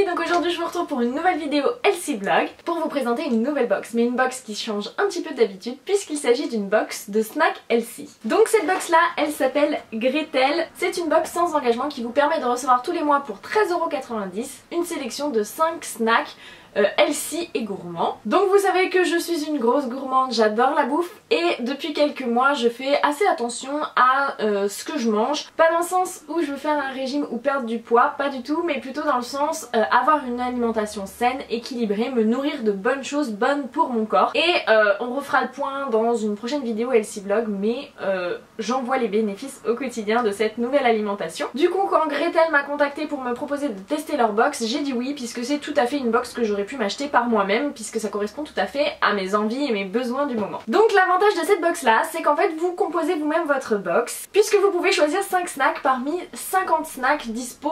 donc aujourd'hui je vous retrouve pour une nouvelle vidéo Elsie Vlog pour vous présenter une nouvelle box, mais une box qui change un petit peu d'habitude puisqu'il s'agit d'une box de snack Elsie. Donc cette box là, elle s'appelle Gretel. C'est une box sans engagement qui vous permet de recevoir tous les mois pour 13,90 € une sélection de 5 snacks Elsie et gourmand. Donc vous savez que je suis une grosse gourmande, j'adore la bouffe et depuis quelques mois je fais assez attention à ce que je mange. Pas dans le sens où je veux faire un régime ou perdre du poids, pas du tout, mais plutôt dans le sens avoir une alimentation saine, équilibrée, me nourrir de bonnes choses, bonnes pour mon corps. Et on refera le point dans une prochaine vidéo Elsie Vlog, mais j'en vois les bénéfices au quotidien de cette nouvelle alimentation. Du coup quand Gretel m'a contacté pour me proposer de tester leur box, j'ai dit oui puisque c'est tout à fait une box que j'aurais pu m'acheter par moi-même puisque ça correspond tout à fait à mes envies et mes besoins du moment. Donc l'avantage de cette box là, c'est qu'en fait vous composez vous-même votre box puisque vous pouvez choisir 5 snacks parmi 50 snacks dispo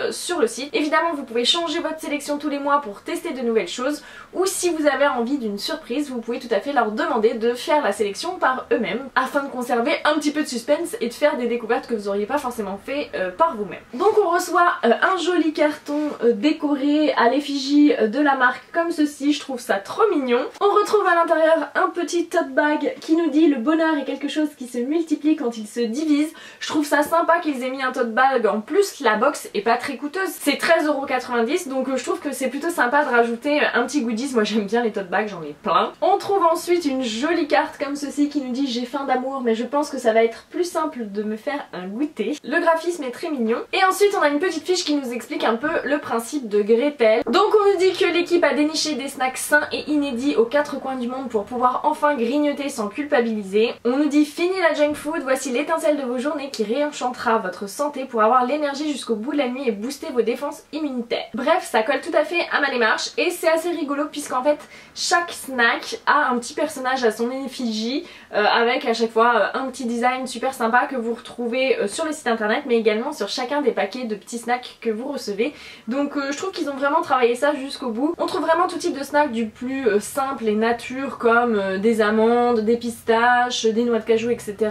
sur le site. Évidemment vous pouvez changer votre sélection tous les mois pour tester de nouvelles choses, ou si vous avez envie d'une surprise vous pouvez tout à fait leur demander de faire la sélection par eux-mêmes afin de conserver un petit peu de suspense et de faire des découvertes que vous n'auriez pas forcément fait par vous-même. Donc on reçoit un joli carton décoré à l'effigie de la marque comme ceci, je trouve ça trop mignon. On retrouve à l'intérieur un petit tote bag qui nous dit le bonheur est quelque chose qui se multiplie quand il se divise. Je trouve ça sympa qu'ils aient mis un tote bag, en plus la box est pas très coûteuse, c'est 13,90 € donc je trouve que c'est plutôt sympa de rajouter un petit goodies. Moi j'aime bien les tote bags, j'en ai plein. On trouve ensuite une jolie carte comme ceci qui nous dit j'ai faim d'amour mais je pense que ça va être plus simple de me faire un goûter. Le graphisme est très mignon. Et ensuite on a une petite fiche qui nous explique un peu le principe de Gretel. Donc on nous dit que l'équipe a déniché des snacks sains et inédits aux 4 coins du monde pour pouvoir enfin grignoter sans culpabiliser. On nous dit fini la junk food, voici l'étincelle de vos journées qui réenchantera votre santé pour avoir l'énergie jusqu'au bout de la nuit et booster vos défenses immunitaires. Bref, ça colle tout à fait à ma démarche et c'est assez rigolo puisqu'en fait chaque snack a un petit personnage à son effigie avec à chaque fois un petit design super sympa que vous retrouvez sur le site internet mais également sur chacun des paquets de petits snacks que vous recevez. Donc je trouve qu'ils ont vraiment travaillé ça jusqu'au bout. On trouve vraiment tout type de snacks du plus simple et nature comme des amandes, des pistaches, des noix de cajou, etc.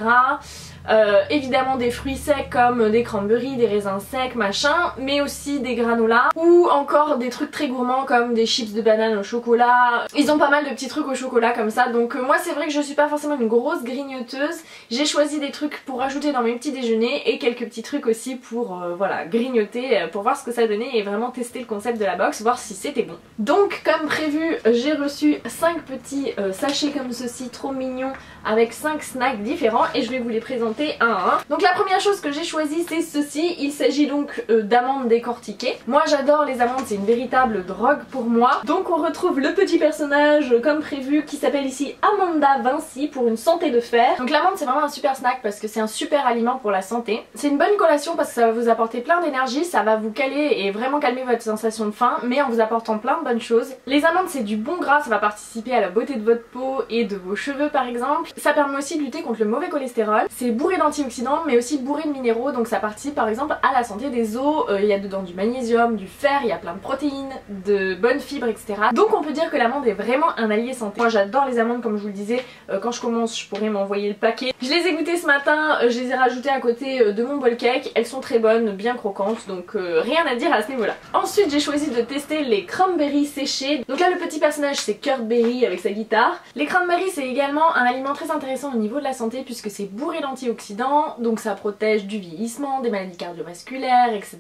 Évidemment des fruits secs comme des cranberries, des raisins secs, machin, mais aussi des granolas ou encore des trucs très gourmands comme des chips de banane au chocolat. Ils ont pas mal de petits trucs au chocolat comme ça, donc moi c'est vrai que je suis pas forcément une grosse grignoteuse. J'ai choisi des trucs pour ajouter dans mes petits déjeuners et quelques petits trucs aussi pour voilà, grignoter, pour voir ce que ça donnait et vraiment tester le concept de la box, voir si c'était bon. Donc comme prévu, j'ai reçu 5 petits sachets comme ceci, trop mignons, avec 5 snacks différents et je vais vous les présenter un à un. Donc la première chose que j'ai choisi c'est ceci, il s'agit donc d'amandes décortiquées. Moi j'adore les amandes, c'est une véritable drogue pour moi. Donc on retrouve le petit personnage comme prévu qui s'appelle ici Amanda Vinci pour une santé de fer. Donc l'amande c'est vraiment un super snack parce que c'est un super aliment pour la santé. C'est une bonne collation parce que ça va vous apporter plein d'énergie, ça va vous caler et vraiment calmer votre sensation de faim mais en vous apportant plein de bonnes choses. Les amandes c'est du bon gras, ça va participer à la beauté de votre peau et de vos cheveux par exemple. Ça permet aussi de lutter contre le mauvais cholestérol. C'est bourré d'antioxydants mais aussi bourré de minéraux, donc ça participe par exemple à la santé des os. Il y a dedans du magnésium, du fer, il y a plein de protéines, de bonnes fibres, etc. Donc on peut dire que l'amande est vraiment un allié santé. Moi j'adore les amandes comme je vous le disais, quand je commence je pourrais m'envoyer le paquet. Je les ai goûtées ce matin, je les ai rajoutées à côté de mon bol cake, elles sont très bonnes, bien croquantes, donc rien à dire à ce niveau là. Ensuite j'ai choisi de tester les cranberries séchés. Donc là le petit personnage c'est Kurt Berry avec sa guitare. Les cranberries c'est également un aliment très intéressant au niveau de la santé puisque c'est bourré d'antioxydants, donc ça protège du vieillissement, des maladies cardiovasculaires, etc.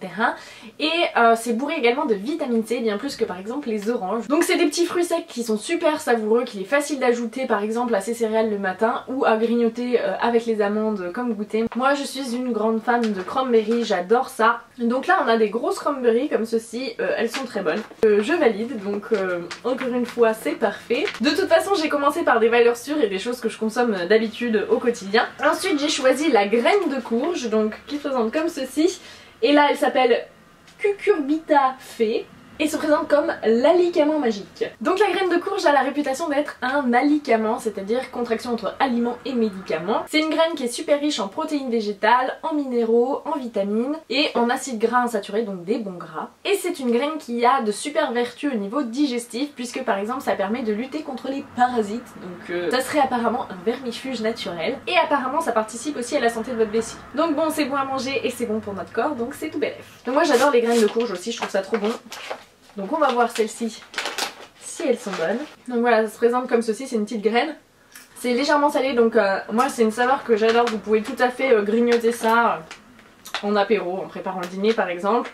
Et c'est bourré également de vitamine C, bien plus que par exemple les oranges. Donc c'est des petits fruits secs qui sont super savoureux, qu'il est facile d'ajouter par exemple à ses céréales le matin ou à grignoter avec les amandes comme goûter. Moi je suis une grande fan de cranberries, j'adore ça. Donc là on a des grosses cranberries comme ceci, elles sont très bonnes. Je valide, donc encore une fois c'est parfait. De toute façon j'ai commencé par des valeurs sûres et des choses que je consomme d'habitude au quotidien. Ensuite j'ai choisi la graine de courge, donc qui se présente comme ceci. Et là elle s'appelle Cucurbita Fée et se présente comme l'alicament magique. Donc la graine de courge a la réputation d'être un alicament, c'est-à-dire contraction entre aliment et médicament. C'est une graine qui est super riche en protéines végétales, en minéraux, en vitamines et en acides gras insaturés, donc des bons gras. Et c'est une graine qui a de super vertus au niveau digestif puisque par exemple ça permet de lutter contre les parasites, donc ça serait apparemment un vermifuge naturel et apparemment ça participe aussi à la santé de votre vessie. Donc bon, c'est bon à manger et c'est bon pour notre corps, donc c'est tout belle. Donc moi j'adore les graines de courge aussi, je trouve ça trop bon. Donc on va voir celles-ci si elles sont bonnes. Donc voilà, ça se présente comme ceci, c'est une petite graine. C'est légèrement salé, donc moi c'est une saveur que j'adore. Vous pouvez tout à fait grignoter ça en apéro, en préparant le dîner par exemple.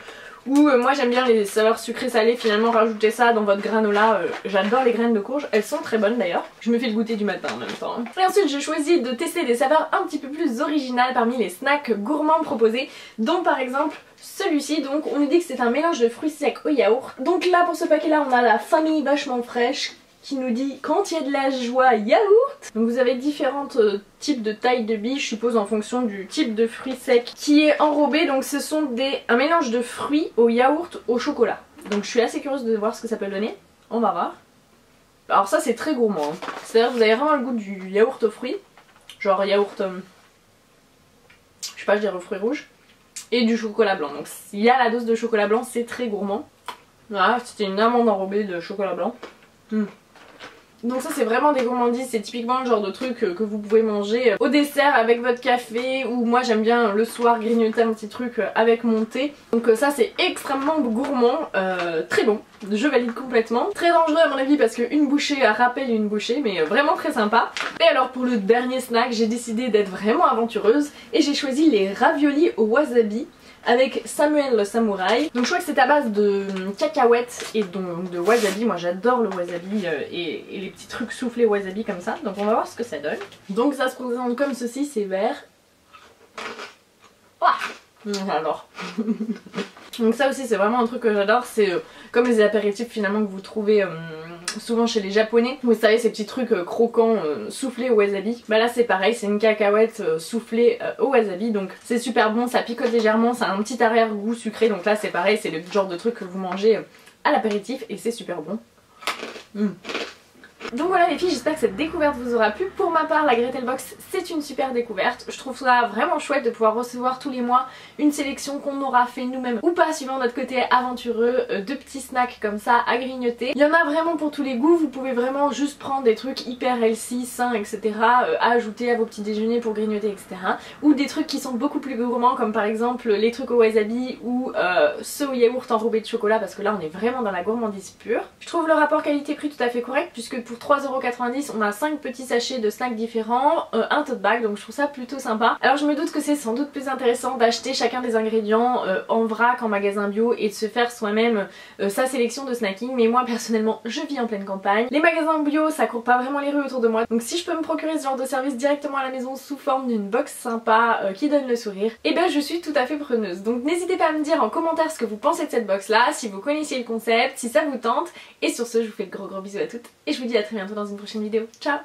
Ou moi j'aime bien les saveurs sucrées salées, finalement rajouter ça dans votre granola. J'adore les graines de courge, elles sont très bonnes d'ailleurs. Je me fais le goûter du matin en même temps. Et ensuite j'ai choisi de tester des saveurs un petit peu plus originales parmi les snacks gourmands proposés, dont par exemple celui-ci. Donc on nous dit que c'est un mélange de fruits secs au yaourt. Donc là pour ce paquet là on a la famille vachement fraîche qui nous dit quand il y a de la joie yaourt. Donc vous avez différents types de tailles de billes, je suppose en fonction du type de fruits secs qui est enrobé. Donc ce sont un mélange de fruits au yaourt au chocolat. Donc je suis assez curieuse de voir ce que ça peut donner. On va voir. Alors ça c'est très gourmand, hein. C'est-à-dire que vous avez vraiment le goût du yaourt aux fruits. Genre yaourt, je sais pas, je dirais aux fruits rouges. Et du chocolat blanc. Donc s'il y a la dose de chocolat blanc, c'est très gourmand. Voilà, c'était une amande enrobée de chocolat blanc. Donc ça c'est vraiment des gourmandises, c'est typiquement le genre de truc que vous pouvez manger au dessert avec votre café, ou moi j'aime bien le soir grignoter un petit truc avec mon thé. Donc ça c'est extrêmement gourmand, très bon, je valide complètement. Très dangereux à mon avis parce qu'une bouchée rappelle une bouchée, mais vraiment très sympa. Et alors pour le dernier snack, j'ai décidé d'être vraiment aventureuse et j'ai choisi les raviolis au wasabi avec Samuel le samouraï. Donc je crois que c'est à base de cacahuètes et donc de wasabi. Moi j'adore le wasabi et les petits trucs soufflés wasabi comme ça. Donc on va voir ce que ça donne. Donc ça se présente comme ceci, c'est vert. Alors donc ça aussi c'est vraiment un truc que j'adore, c'est comme les apéritifs finalement que vous trouvez souvent chez les japonais. Vous savez ces petits trucs croquants soufflés au wasabi. Bah là c'est pareil, c'est une cacahuète soufflée au wasabi, donc c'est super bon, ça picote légèrement, ça a un petit arrière-goût sucré. Donc là c'est pareil, c'est le genre de truc que vous mangez à l'apéritif et c'est super bon. Donc voilà les filles, j'espère que cette découverte vous aura plu. Pour ma part, la Gretel Box c'est une super découverte. Je trouve ça vraiment chouette de pouvoir recevoir tous les mois une sélection qu'on aura fait nous-mêmes ou pas, suivant notre côté aventureux, de petits snacks comme ça à grignoter. Il y en a vraiment pour tous les goûts, vous pouvez vraiment juste prendre des trucs hyper healthy, sains, etc. à ajouter à vos petits déjeuners pour grignoter, etc. Ou des trucs qui sont beaucoup plus gourmands comme par exemple les trucs au wasabi ou ceux au yaourt enrobé de chocolat, parce que là on est vraiment dans la gourmandise pure. Je trouve le rapport qualité-prix tout à fait correct puisque pour 3,90 € on a 5 petits sachets de snacks différents, un tote bag, donc je trouve ça plutôt sympa. Alors je me doute que c'est sans doute plus intéressant d'acheter chacun des ingrédients en vrac en magasin bio et de se faire soi-même sa sélection de snacking, mais moi personnellement je vis en pleine campagne. Les magasins bio ça court pas vraiment les rues autour de moi, donc si je peux me procurer ce genre de service directement à la maison sous forme d'une box sympa qui donne le sourire, et ben je suis tout à fait preneuse. Donc n'hésitez pas à me dire en commentaire ce que vous pensez de cette box là, si vous connaissiez le concept, si ça vous tente, et sur ce je vous fais de gros bisous à toutes et je vous dis à très bientôt dans une prochaine vidéo. Ciao!